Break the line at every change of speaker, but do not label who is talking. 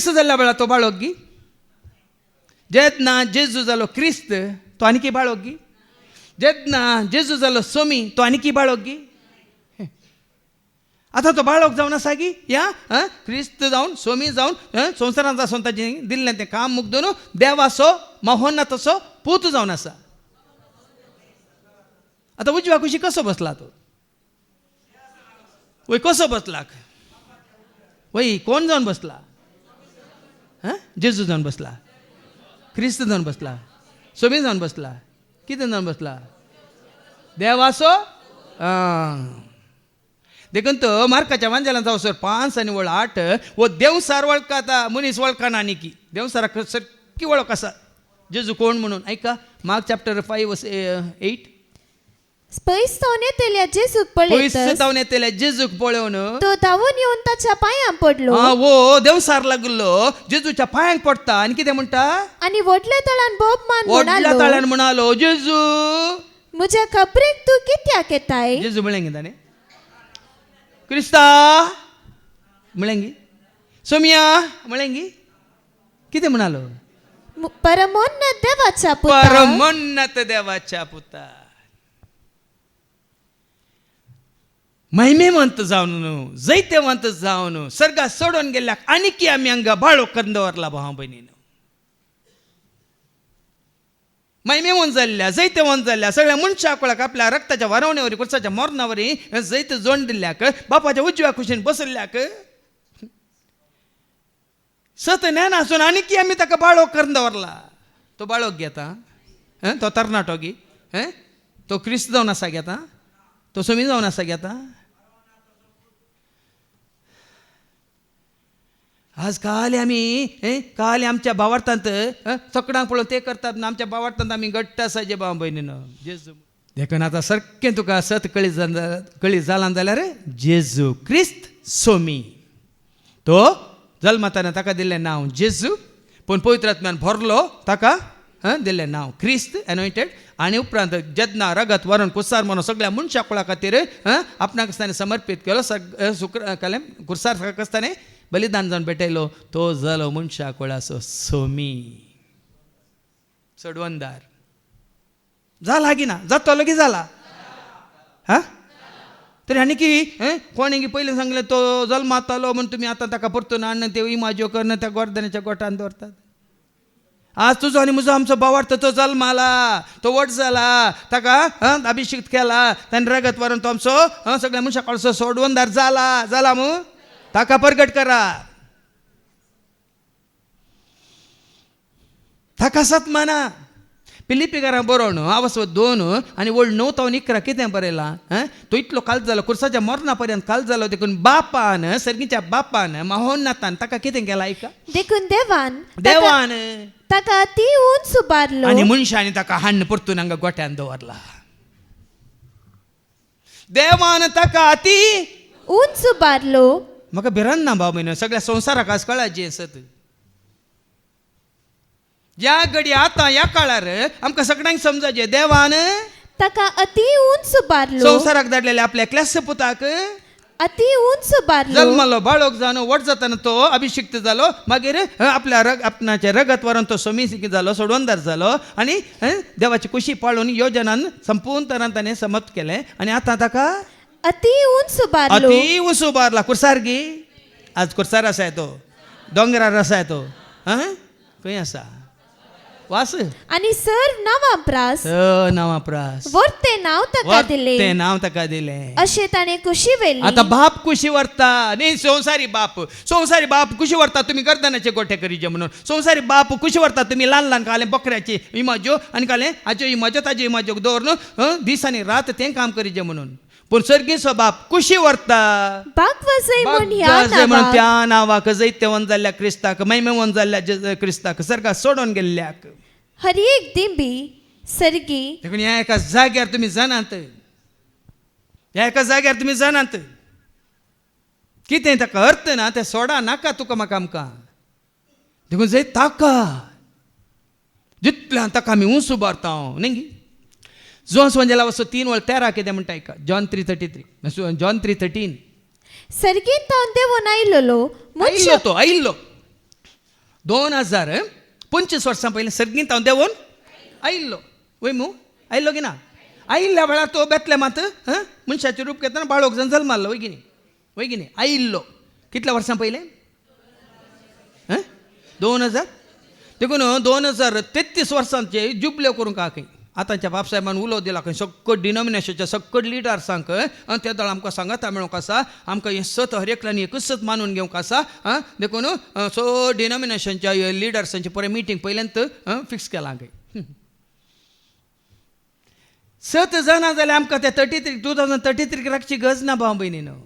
क्रिस्त जाल्ल्या वेळा तो बाळोगी जेदना जेजू जालो क्रिस्त तो आनीकी बाळोगी जेदना जेजू जालो सोमी तो आनीकी बाळोगी आता तो बाळोक जावन आसा की या क्रिस्त जावन सोमी जावन संवसारांत आसून ताजें दिल्लें तें काम मुग्दून देवाचो महोन्नताचो पूत जावन आसा. आता उजव्या कुशी कसो बसला तो वय कसो बसला वय कोण जावन बसला जेजू जावन बसला क्रिस्त जावन बसला सोमी जावन बसला कितें जावन बसला देवाचो देखून तो मार्काच्या वांजेलांत जावसर 5 आणि 8 वो देवसार वळखाता मनीस वळखना आनीकी देवसाराक सारकी वळख आसा जेजू कोण म्हणून. ऐका मार्क चॅप्टर 5:8
पयस जावन येतेल्या जेजूक पळयतच
जावन येतेल्या जेजूक पळोवन
तो धांवून येवन ताच्या पांयां पडलो.
वो देवसार लागलो जेजूच्या पांयांक पडटा आनी कितें म्हणटा
आनी व्हडल्या तळ्यान बोबमान
व्हडल्या तळ्यान म्हणालो जेजू
म्हज्या खबरेक तूं कित्याक येताय.
जेजू म्हळें ताणें क्रिस्ता म्हळेंगी सोमिया म्हळेंगी कितें म्हणालो
परमोन्नत देवाच्या पुता
परमोन्नत देवाच्या पुता महिमेवंत जावन जैतेवंत जावन सर्गा सोडून गेल्याक आनीकी आमी हांगा बाळो करून दवरला भाव भयणीन. महिमेवंत जाल्ल्या जैतेवंत जाल्ल्या सगळ्या मनशा कुळाक आपल्या रक्ताच्या वारवण्यावरी कुर्साच्या मोरणावरी जैत जोड दिल्ल्याक बापाच्या उजव्या कुशीन बसल्ल्याक सत ज्ञान आसून आनीकी आमी ताका बाळो करून दवरला. तो बाळोक घेता तो तरणाटो गी तो क्रिस्त जावन आसा घेता तो सोमी जावन आसा घेता. आज काल आमच्या भावार्थांत चकडांक पळोवन ते करतात ना आमच्या भावार्थांत आमी घट्ट आसा जे भाव भयणीनो जेजू देखून आतां सारकें तुका सत कळी जालां जाल्यार जेजू क्रिस्त सोमी तो जल्माताना ताका दिल्लें नांव जेजू पूण पवित्र आत्म्यान भरलो ताका दिल्लें नांव क्रिस्त एनॉयंटेड आनी उपरांत जेदना रगत वरण कुसार म्हणून सगळ्या मनशा कुळा खातीर आपणाक आसतना समर्पीत केलो कुसार आसतना बलिदान जावन भेटयलो तो जालो मनशा कुळाचो सोमी सोडवंदार जाला की ना जातलो की जाला तरी आनीकी कोणी पयलीं सांगलें तो जल्मातालो म्हूण तुमी आतां ताका परतून हाडून ते इमाज्यो करून त्या गोरदानाच्या गोठान दवरतात. आज तुजो आनी म्हजो आमचो भावार्थ तो जल्माला तो वट जाला ताका अभिषेक केला ताणें रगत व्हरून तो आमचो सगळ्या मनशा कुळाचो सोडवंदार जाला मू ताका प्रगट करा ताका सत्माना. पिलिपिकारां बरोवन आवस 2 आनी वळ 9 तावन 11 कितें बरयलां तो इतलो काल जालो कुर्साच्या मरणा पर्यंत काल जालो देखून बापान सर्गीच्या बापान महोन्नतान ताका कितें केलां ऐका
देखून देवान ताका अती उंच उबारलो
आनी मनशांनी ताका हाडून परतून हांगा गोठ्यान दवरला. देवान ताका अती
उंच उबारलो.
म्हाका भिरांत ना भाव भयणीनो सगळ्या संवसाराक आज कळाची आसत ज्या घडी आतां ह्या काळार आमकां सगळ्यांक समजाचें देवान
ताका अती उंच उबारलो
संवसाराक धाडलेल्या आपल्या एकल्याच पुताक
अती उंच उबारलो
जल्मलो बाळोक जावन वट जाताना तो अभिषिक्त जालो मागीर आपल्या आपणाचे रगत व्हरून तो सोमी जालो सोडवंदार जालो आनी देवाची कुशी पाळून योजनान संपूर्ण तरान ताणें समाप्त केलें आनी आतां ताका
अती उंच उबारलो
अती उंच उबारला. कुर्सार गी आज कुर्सार आसा तो दोंगरार आसा तो खंय आसा वास
आनी सर्व नावाप्रास वर्ते नाव ताका दिले
ते नाव ताका दिलें
अशें ताणें कुशी वेली.
आता बाप कुशी व्हरता न्ही संवसारी बाप कुशी व्हरता तुमी गर्दनाचे गोठे करीचे म्हणून संवसारी बाप कुशी व्हरता तुमी ल्हान ल्हान काले बकऱ्याची इमाज्यो आनी काले हाज्यो इमाज्यो ताज्यो इमाज्यो दवरून दीस आनी रात तें काम करीचे म्हणून पूण सर्गीचो बाप कुशी व्हरता म्हणून त्या नावाक जैतेवंत जाल्ल्या क्रिस्ताक महिमेवंत जाल्ल्या क्रिस्ताक सर्गाक सोडून गेल्ल्याक
हर एक दिंबी सर्गी
देखून ह्या एका जाग्यार तुमी जाणात कितें ताका अर्थ ना तें सोडा नाका तुका म्हाका आमकां देखून जंय ताका जितल्यान ताका आमी उंच उबारता न्ही जोन्स वंजेला वचो 3:13 कितें म्हणटा ऐका जॉन 3:13
सर्गीन तावन देवून आयिल्लो
आयिल्लो 2025 वर्सां पयलीं सर्गींत हांव देंवून आयिल्लो वय मू आयिल्लो की ना आयिल्ल्या वेळार तो बेतलेमांत मनशाचें रूप घेतना बाळोक जावन जल्मालो वय की न्ही आयिल्लो कितल्या वर्सां पयलें 2000 देखून 2033 वर्सांचे जुबल्यो करूंक आहा खंय आतांच्या बापसाहेबान उलो दिला खंय सक्कट डिनॉमिनेशनच्या सक्कट लिडर्सांक त्या दळ आमकां सांगाता मेळोंक आसा आमकां हें सत हर एकल्यानी एकच सत मानून घेवंक आसा देखून सो डिनॉमिनेशनच्या लिडर्सांची पळय मिटींग पयल्यांत फिक्स केलां खंय सत जाना जाल्यार आमकां ते 2033 राखची गरज ना भाव भयणीनो